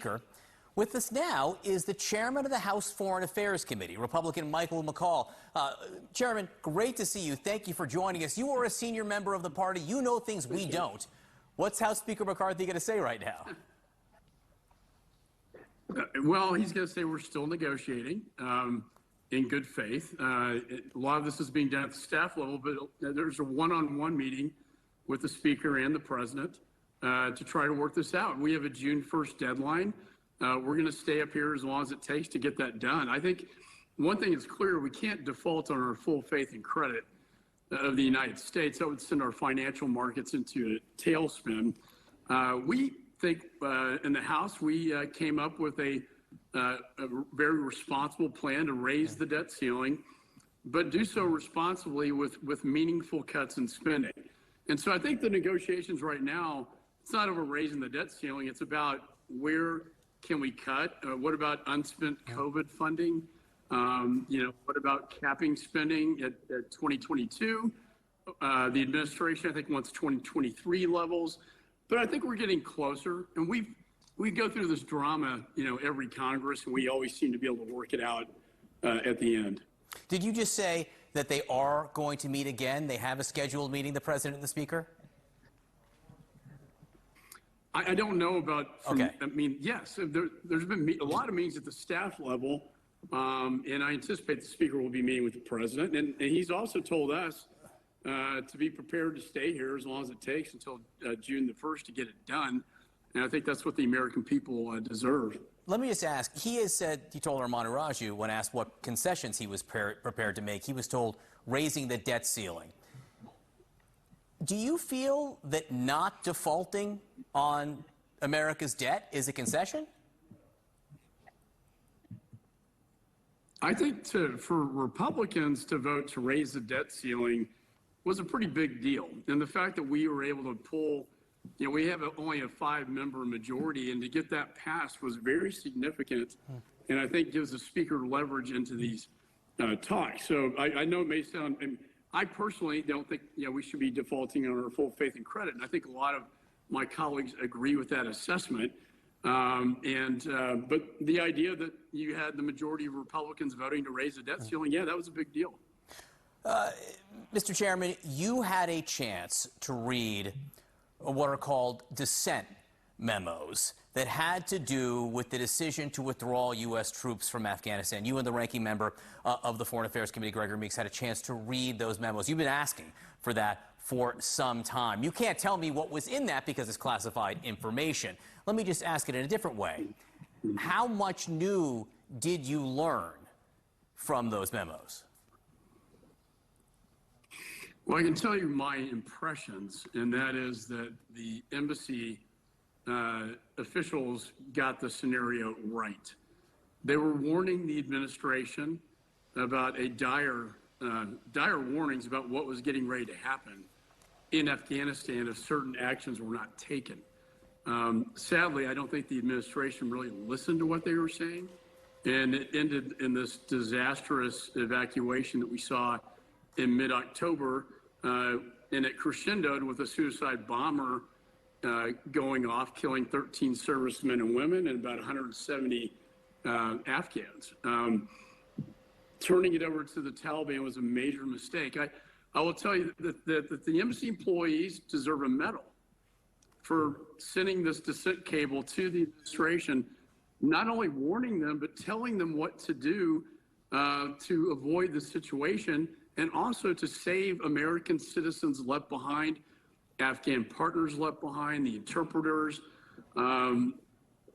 Speaker. With us now is the chairman of the House Foreign Affairs Committee, Republican McCaul. Chairman, great to see you. Thank you for joining us. You are a senior member of the party. You know things we don't. What's House Speaker McCarthy going to say right now? Well, he's going to say we're still negotiating in good faith. A lot of this is being done at the staff level, but there's a one-on-one meeting with the Speaker and the President to try to work this out. We have a June 1st deadline. We're going to stay up here as long as it takes to get that done. I think one thing is clear, we can't default on our full faith and credit of the United States. That would send our financial markets into a tailspin. We think in the House, we came up with a very responsible plan to raise the debt ceiling, but do so responsibly with meaningful cuts in spending. And so I think the negotiations right now, it's not over raising the debt ceiling. It's about where can we cut? What about unspent COVID funding? What about capping spending at 2022? The administration, I think, wants 2023 levels. But I think we're getting closer. And we go through this drama, every Congress, and we always seem to be able to work it out at the end. Did you just say that they are going to meet again? They have a scheduled meeting, the President and the Speaker? I don't know about, Okay. I mean, yes, there's been a lot of meetings at the staff level, and I anticipate the Speaker will be meeting with the President. And he's also told us to be prepared to stay here as long as it takes until June the 1st to get it done. And I think that's what the American people deserve. Let me just ask, he has said, he told Armando Raju when asked what concessions he was prepared to make, he was told raising the debt ceiling. Do you feel that not defaulting on America's debt is a concession? I think for Republicans to vote to raise the debt ceiling was a pretty big deal. And the fact that we were able to pull, we have only a 5-member majority, and to get that passed was very significant. And I think gives the Speaker leverage into these talks. So I know it may sound, I personally don't think we should be defaulting on our full faith and credit. And I think a lot of my colleagues agree with that assessment. But the idea that you had the majority of Republicans voting to raise the debt ceiling, yeah, that was a big deal. Mr. Chairman, you had a chance to read what are called dissent memos that had to do with the decision to withdraw U.S. troops from Afghanistan. You and the ranking member of the Foreign Affairs Committee, Gregory Meeks, had a chance to read those memos. You've been asking for that for some time. You can't tell me what was in that because it's classified information. Let me just ask it in a different way. How much new did you learn from those memos? Well, I can tell you my impressions, and that is that the embassy officials got the scenario right. They were warning the administration about dire warnings about what was getting ready to happen in Afghanistan if certain actions were not taken. Sadly, I don't think the administration really listened to what they were saying, and it ended in this disastrous evacuation that we saw in mid-October, and it crescendoed with a suicide bomber going off, killing 13 servicemen and women and about 170 Afghans. Turning it over to the Taliban was a major mistake. I will tell you that the embassy employees deserve a medal for sending this dissent cable to the administration, not only warning them, but telling them what to do to avoid the situation, and also to save American citizens left behind, Afghan partners left behind, the interpreters,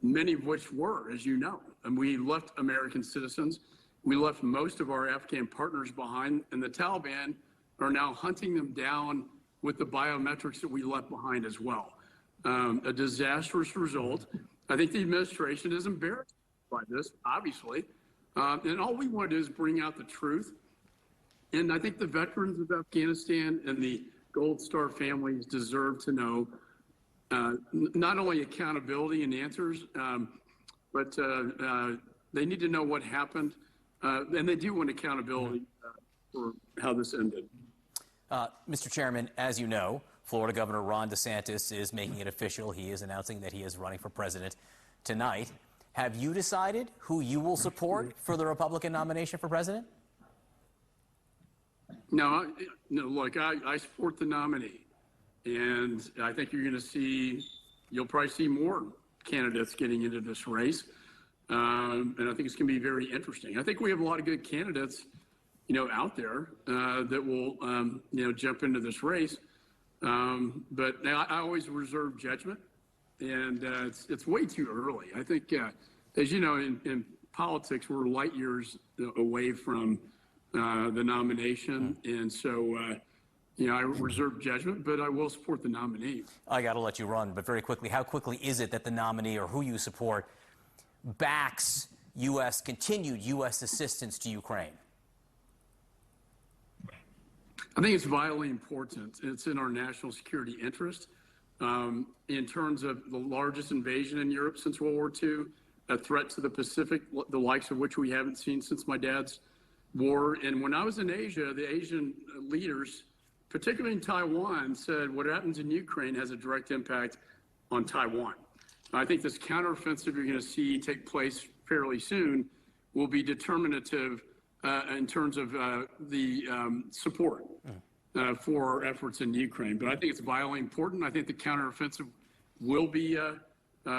many of which were, as you know. And we left American citizens. We left most of our Afghan partners behind, and the Taliban are now hunting them down with the biometrics that we left behind as well. A disastrous result. I think the administration is embarrassed by this, obviously. And all we want to do is bring out the truth. And I think the veterans of Afghanistan and the Gold Star families deserve to know not only accountability and answers, but they need to know what happened. And they do want accountability for how this ended. Mr. Chairman, as you know, Florida Governor Ron DeSantis is making it official. He is announcing that he is running for president. tonight. Have you decided who you will support for the Republican nomination for president? No, look, I support the nominee. And I think you'll probably see more candidates getting into this race. And I think it's going to be very interesting. I think we have a lot of good candidates, out there that will, jump into this race. But I always reserve judgment, and it's way too early. I think, as you know, in politics, we're light years away from the nomination, and so I reserve judgment, but I will support the nominee. I got to let you run, but very quickly, how quickly is it that the nominee or who you support backs continued U.S. assistance to Ukraine? I think it's vitally important. It's in our national security interest. In terms of the largest invasion in Europe since World War II, a threat to the Pacific, the likes of which we haven't seen since my dad's war. And when I was in Asia, the Asian leaders, particularly in Taiwan, said what happens in Ukraine has a direct impact on Taiwan. I think this counteroffensive you're going to see take place fairly soon will be determinative in terms of the support for our efforts in Ukraine. But I think it's vitally important. I think the counteroffensive will be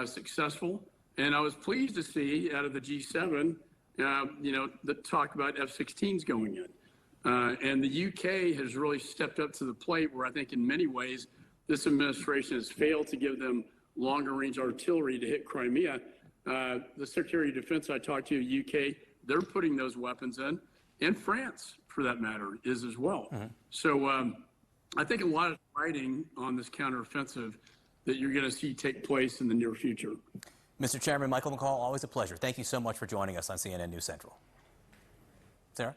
successful. And I was pleased to see out of the G7, the talk about F-16s going in. And the UK has really stepped up to the plate where I think in many ways this administration has failed to give them longer range artillery to hit Crimea. The Secretary of Defense I talked to, UK, they're putting those weapons in, and France, for that matter, is as well. So I think a lot of fighting on this counteroffensive that you're going to see take place in the near future. Mr. Chairman, Michael McCaul, always a pleasure. Thank you so much for joining us on CNN News Central. Sarah?